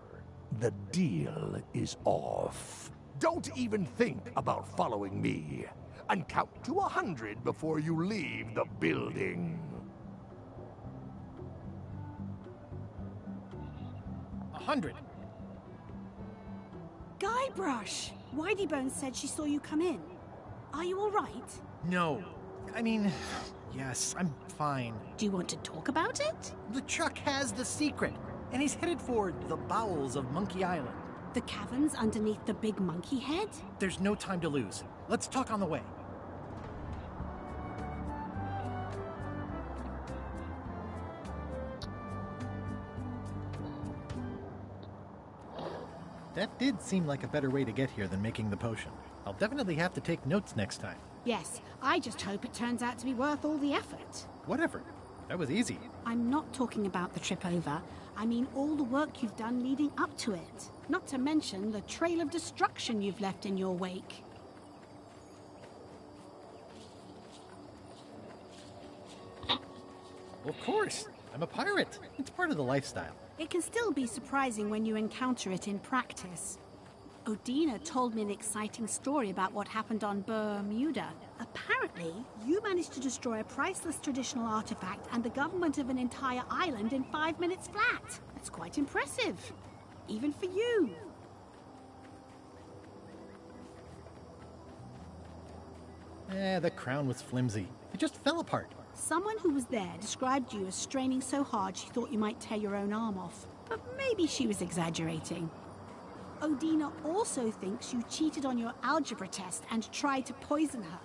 the deal is off. Don't even think about following me, and count to 100 before you leave the building.
100.
Guybrush! Whiteybones said she saw you come in. Are you all right?
No. I mean, yes, I'm fine.
Do you want to talk about it?
LeChuck has the secret, and he's headed for the bowels of Monkey Island.
The caverns underneath the big monkey head?
There's no time to lose. Let's talk on the way. That did seem like a better way to get here than making the potion. I'll definitely have to take notes next time.
Yes, I just hope it turns out to be worth all the effort.
Whatever. That was easy.
I'm not talking about the trip over. I mean all the work you've done leading up to it. Not to mention the trail of destruction you've left in your wake.
Of course. I'm a pirate. It's part of the lifestyle.
It can still be surprising when you encounter it in practice. Odina told me an exciting story about what happened on Bermuda. Apparently, you managed to destroy a priceless traditional artifact and the government of an entire island in 5 minutes flat. That's quite impressive. Even for you.
The crown was flimsy. It just fell apart.
Someone who was there described you as straining so hard she thought you might tear your own arm off. But maybe she was exaggerating. Odina also thinks you cheated on your algebra test and tried to poison her.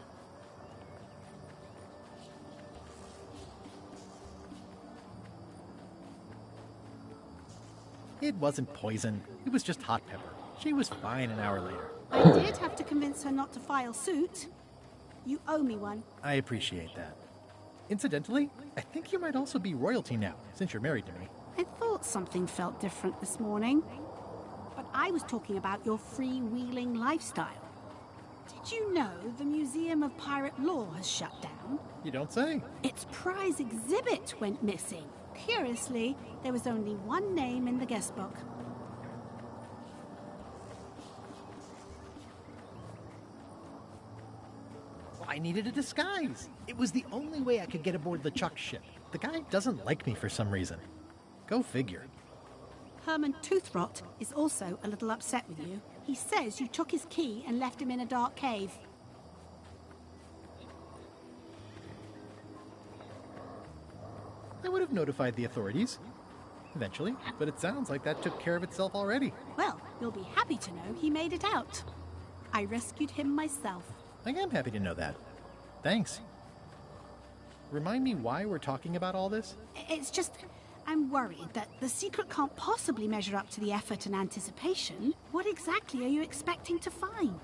It wasn't poison. It was just hot pepper. She was fine an hour later.
I did have to convince her not to file suit. You owe me one.
I appreciate that. Incidentally, I think you might also be royalty now, since you're married to me.
I thought something felt different this morning. But I was talking about your freewheeling lifestyle. Did you know the Museum of Pirate Lore has shut down?
You don't say.
Its prize exhibit went missing. Curiously, there was only one name in the guest book.
I needed a disguise. It was the only way I could get aboard the Chuck ship. The guy doesn't like me for some reason. Go figure.
Herman Toothrot is also a little upset with you. He says you took his key and left him in a dark cave.
I would have notified the authorities. Eventually, but it sounds like that took care of itself already.
Well, you'll be happy to know he made it out. I rescued him myself.
I am happy to know that. Thanks. Remind me why we're talking about all this?
It's just, I'm worried that the secret can't possibly measure up to the effort and anticipation. What exactly are you expecting to find?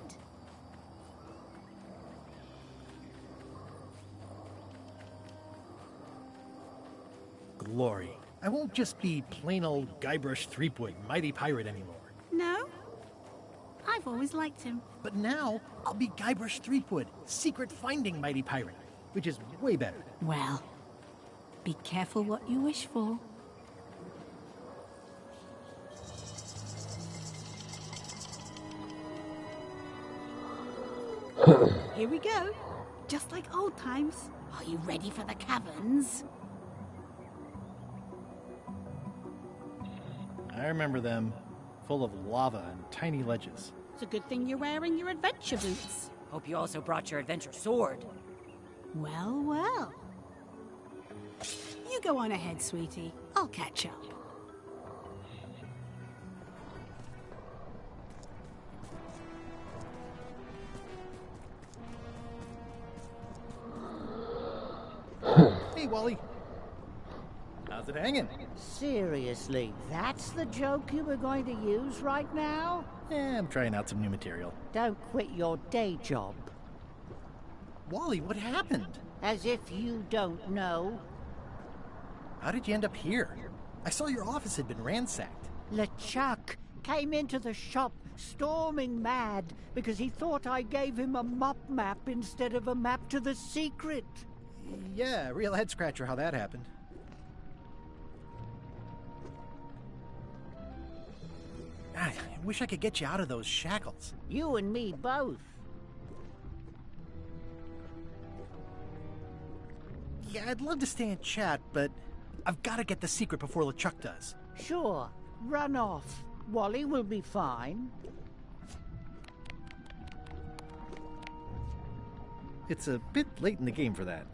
Glory. I won't just be plain old Guybrush Threepwood, mighty pirate anymore.
No? I've always liked him.
But now, I'll be Guybrush Threepwood, secret finding mighty pirate, which is way better.
Well, be careful what you wish for. Here we go. Just like old times. Are you ready for the caverns?
I remember them, full of lava and tiny ledges.
It's a good thing you're wearing your adventure boots.
Hope you also brought your adventure sword.
Well, well. You go on ahead, sweetie. I'll catch up.
Hey, Wally. How's it hanging?
Seriously, that's the joke you were going to use right now?
Yeah, I'm trying out some new material.
Don't quit your day job.
Wally, what happened?
As if you don't know.
How did you end up here? I saw your office had been ransacked.
LeChuck came into the shop storming mad because he thought I gave him a map instead of a map to the secret.
Yeah, real head scratcher how that happened. I wish I could get you out of those shackles.
You and me both.
Yeah, I'd love to stay and chat, but I've got to get the secret before LeChuck does.
Sure, run off. Wally will be fine.
It's a bit late in the game for that.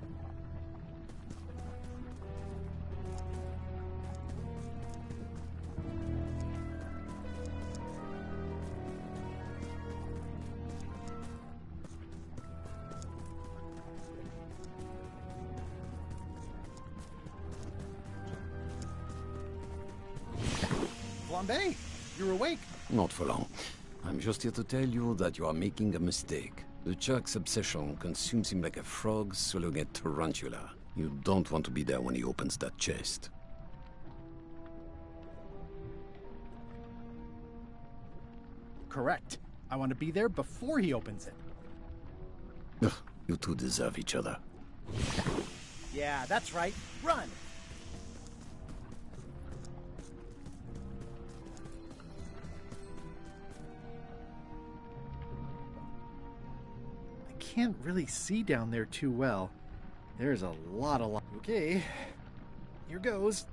Flambe, you're awake.
Not for long. I'm just here to tell you that you are making a mistake. The Chuck's obsession consumes him like a frog swallowing a tarantula. You don't want to be there when he opens that chest.
Correct. I want to be there before he opens it.
Ugh, you two deserve each other.
Yeah, that's right. Run! I can't really see down there too well. There's a lot of light. Okay, here goes.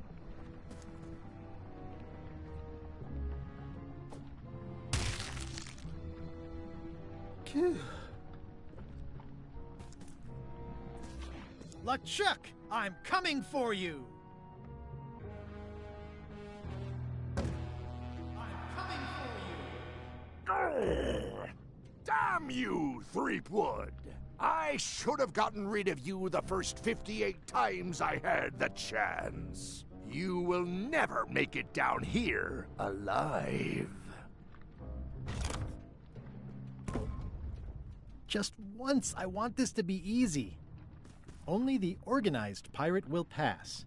LeChuck, I'm coming for you!
Damn you, Threepwood! I should have gotten rid of you the first 58 times I had the chance. You will never make it down here alive.
Just once, I want this to be easy. Only the organized pirate will pass.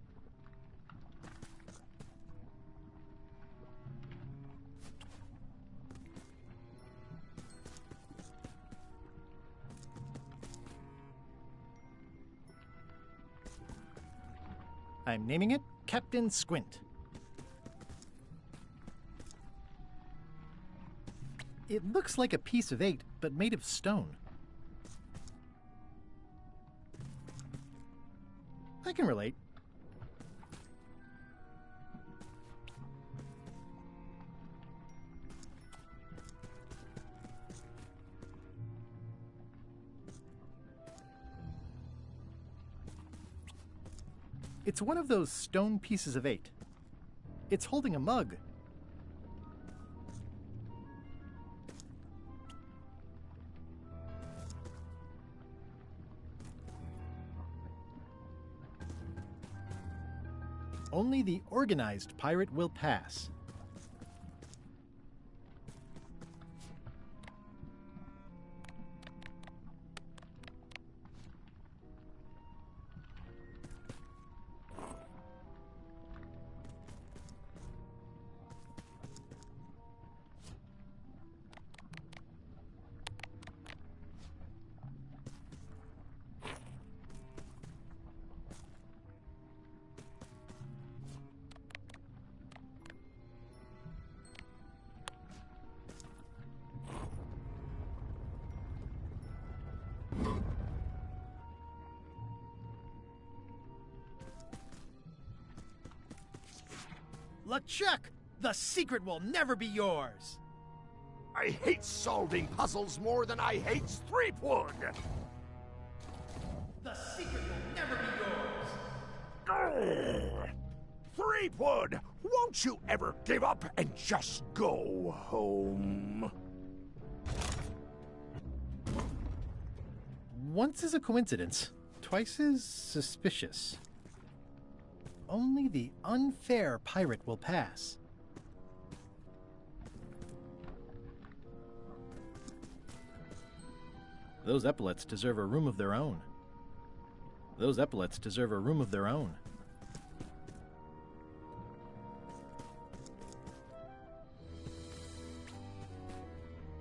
I'm naming it Captain Squint. It looks like a piece of 8, but made of stone. I can relate. It's one of those stone pieces of 8. It's holding a mug. Only the organized pirate will pass. LeChuck, the secret will never be yours.
I hate solving puzzles more than I hate Threepwood.
The secret will never be yours.
Threepwood, won't you ever give up and just go home?
Once is a coincidence, twice is suspicious. Only the unfair pirate will pass. Those epaulets deserve a room of their own. Those epaulets deserve a room of their own.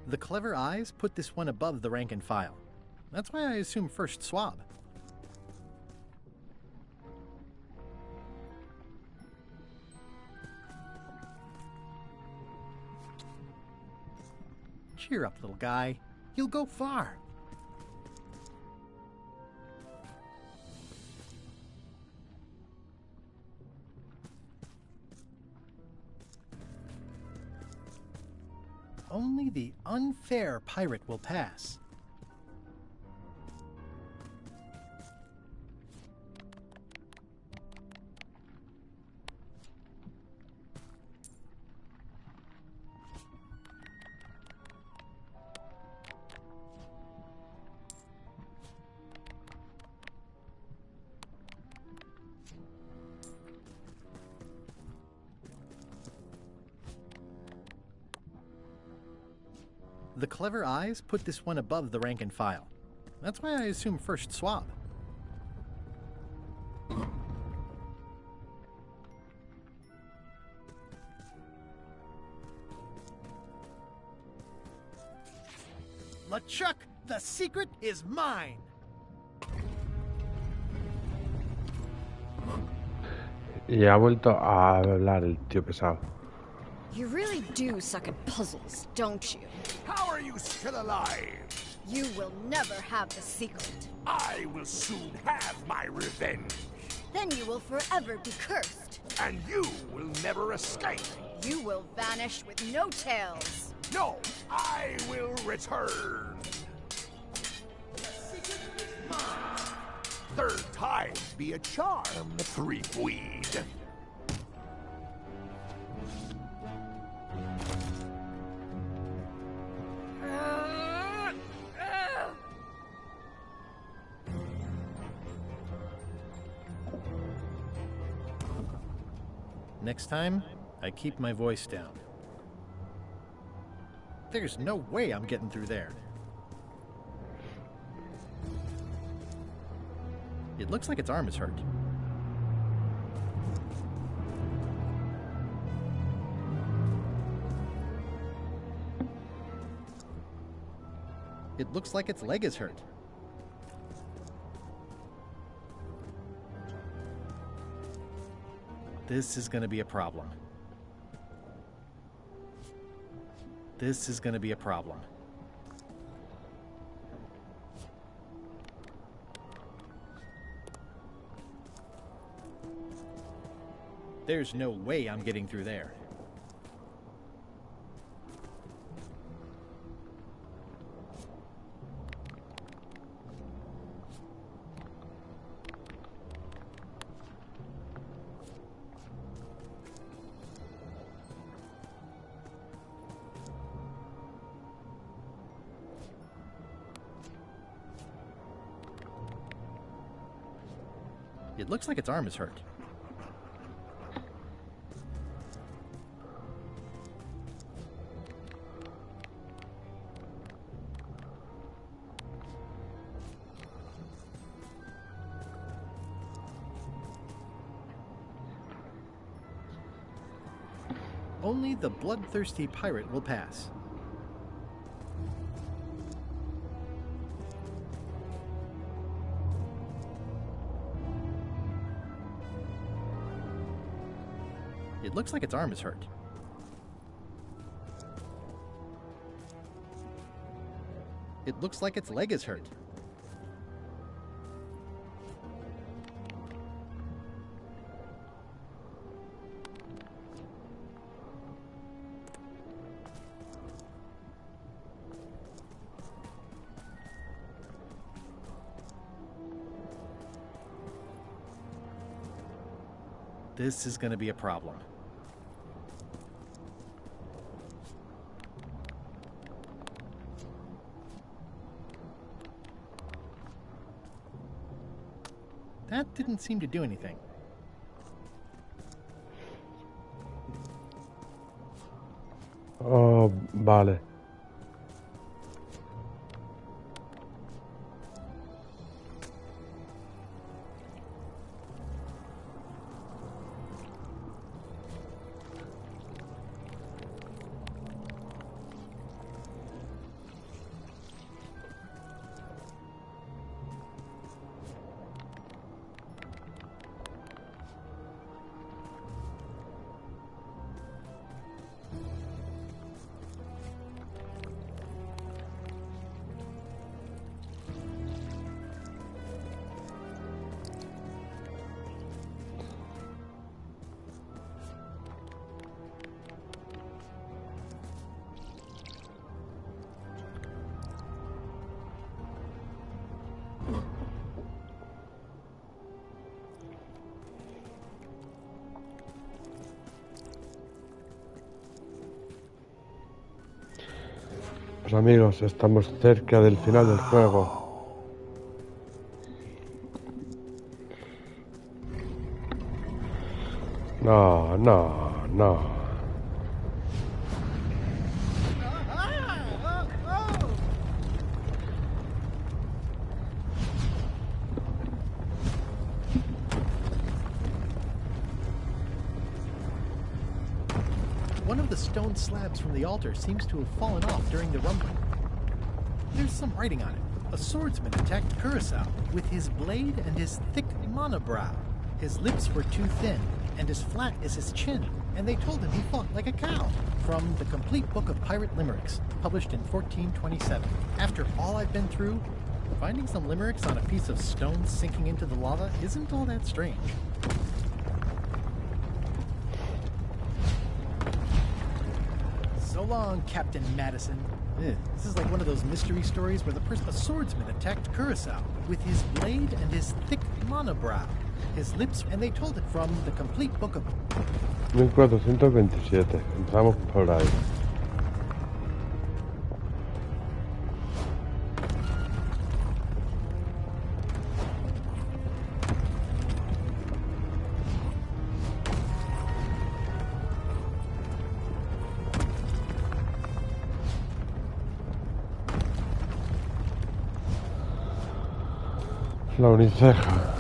The clever eyes put this one above the rank and file. That's why I assume first swab. Cheer up, little guy. You'll go far. Only the unfair pirate will pass. The clever eyes put this one above the rank and file. That's why I assume first swab. LeChuck, the secret is mine!
Y ha vuelto a hablar el tío pesado.
You really do suck at puzzles, don't you?
How are you still alive?
You will never have the secret.
I will soon have my revenge.
Then you will forever be cursed.
And you will never escape.
You will vanish with no tails.
No, I will return. The secret is mine. Third time be a charm, Threepweed.
Next time, I keep my voice down. There's no way I'm getting through there. It looks like its arm is hurt. It looks like its leg is hurt. This is going to be a problem. This is going to be a problem. There's no way I'm getting through there. It looks like its arm is hurt. Only the bloodthirsty pirate will pass. It looks like its arm is hurt. It looks like its leg is hurt. This is going to be a problem. That didn't seem to do anything.
Oh, vale. Pues amigos, estamos cerca del final del juego. No, no, no.
of the stone slabs from the altar seems to have fallen off during the rumbling. There's some writing on it. A swordsman attacked Curacao with his blade and his thick monobrow. His lips were too thin and as flat as his chin, and they told him he fought like a cow. From the Complete Book of Pirate Limericks, published in 1427. After all I've been through, finding some limericks on a piece of stone sinking into the lava isn't all that strange. So long, Captain Madison. This is like one of those mystery stories where a swordsman attacked Curacao with his blade and his thick monobrow. His lips, and they told it from the Complete Book of...
1427. Entramos por ahí. La Uniceja,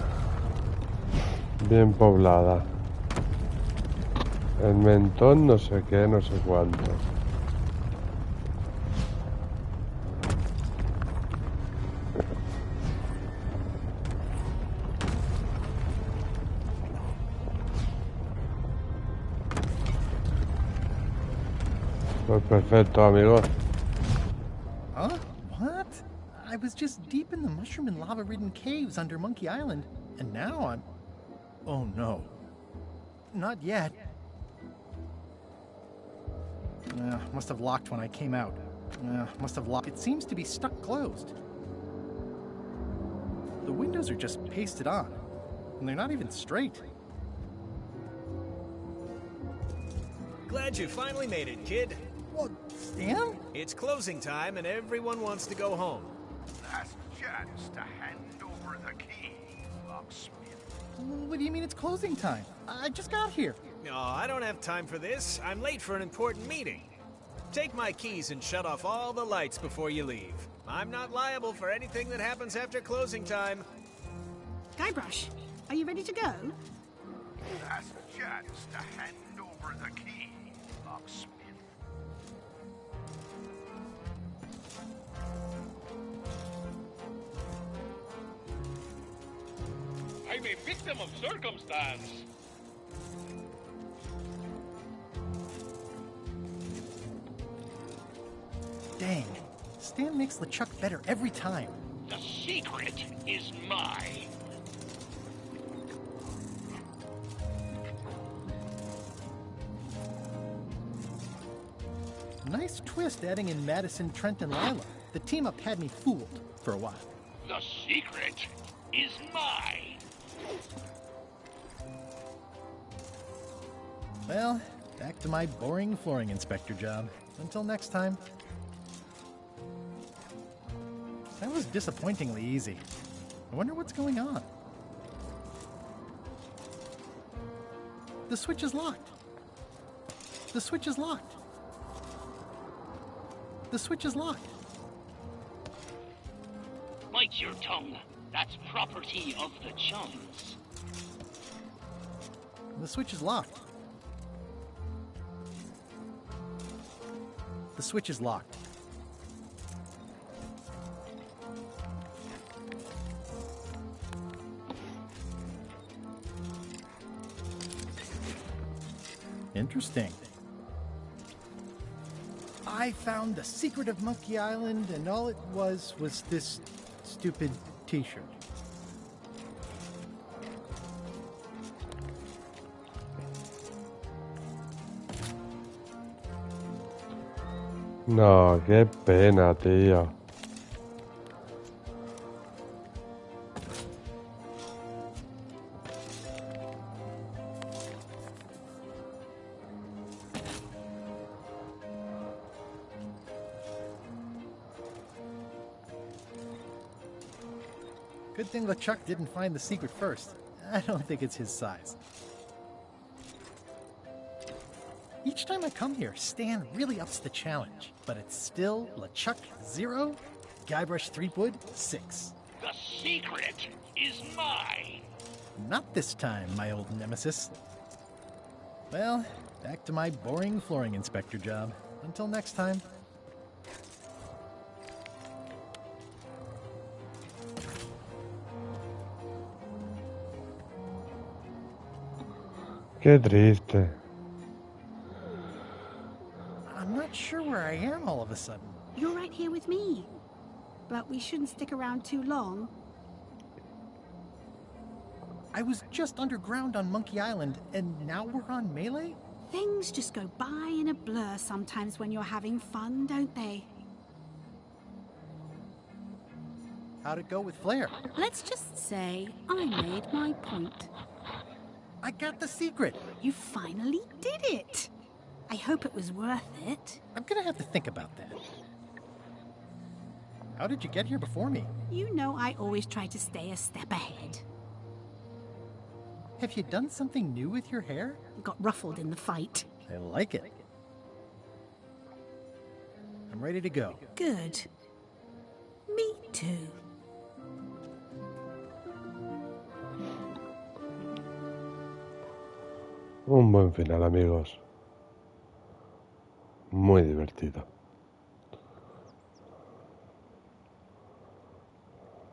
bien poblada. El mentón no sé qué, no sé cuánto. Pues perfecto, amigos.
Huh? What? I was just deep in the mushroom and lava-ridden caves under Monkey Island, and now I'm... Oh no. Not yet. Must have locked when I came out. Must have locked. It seems to be stuck closed. The windows are just pasted on, and they're not even straight.
Glad you finally made it, kid.
What, Stan?
It's closing time and everyone wants to go home.
Last chance to hand over the key, locksmith.
What do you mean it's closing time? I just got here.
No, I don't have time for this. I'm late for an important meeting. Take my keys and shut off all the lights before you leave. I'm not liable for anything that happens after closing time.
Guybrush, are you ready to go?
Last chance to hand over the key, locksmith.
I'm a victim of circumstance.
Dang. Stan makes LeChuck better every time.
The secret is mine.
Nice twist adding in Madison, Trent, and Lila. The team-up had me fooled for a while.
The secret is mine.
Well, back to my boring flooring inspector job. Until next time. That was disappointingly easy. I wonder what's going on. The switch is locked. The switch is locked. The switch is locked.
Bite your tongue. That's property of the chums.
The switch is locked. The switch is locked. Interesting. I found the secret of Monkey Island, and all it was this stupid t-shirt.
No, qué pena, tío.
Good thing LeChuck didn't find the secret first. I don't think it's his size. Each time I come here, Stan really ups the challenge. But it's still LeChuck 0, Guybrush Threepwood 6.
The secret is mine.
Not this time, my old nemesis. Well, Back to my boring flooring inspector job. Until next time.
Qué triste.
I'm not sure where I am all of a sudden.
You're right here with me. But we shouldn't stick around too long.
I was just underground on Monkey Island, and now we're on Melee?
Things just go by in a blur sometimes when you're having fun, don't they?
How'd it go with Flair?
Let's just say I made my point.
I got the secret!
You finally did it! I hope it was worth it.
I'm gonna have to think about that. How did you get here before me?
You know I always try to stay a step ahead.
Have you done something new with your hair?
Got ruffled in the fight.
I like it. I'm ready to go.
Good. Me too.
Un buen final, amigos. Muy divertido.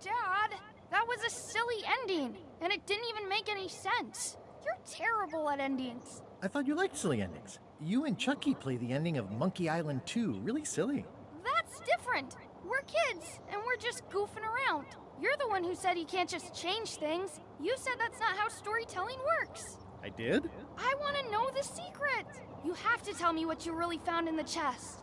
Dad, that was a silly ending, and it didn't even make any sense. You're terrible at endings.
I thought you liked silly endings. You and Chucky play the ending of Monkey Island 2. Really silly.
That's different. We're kids, and we're just goofing around. You're the one who said you can't just change things. You said that's not how storytelling works.
I did?
I want to know the secret. You have to tell me what you really found in the chest.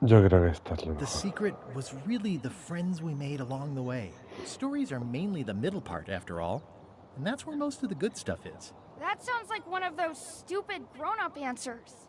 Yo creo que esta es la
The
mejor.
secret was really the friends we made along the way. Stories are mainly the middle part, after all. And that's where most of the good stuff is.
That sounds like one of those stupid grown-up answers.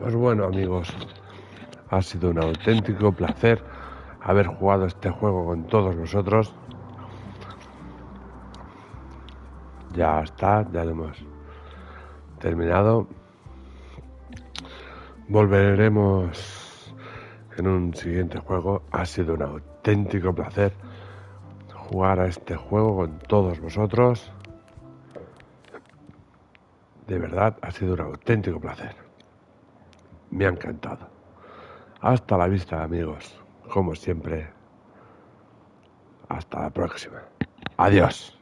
Pues bueno, amigos, ha sido un auténtico placer haber jugado este juego con todos vosotros. Ya está, ya lo hemos terminado. Volveremos en un siguiente juego. Ha sido un auténtico placer jugar a este juego con todos vosotros. De verdad, ha sido un auténtico placer. Me ha encantado. Hasta la vista, amigos. Como siempre, hasta la próxima. Adiós.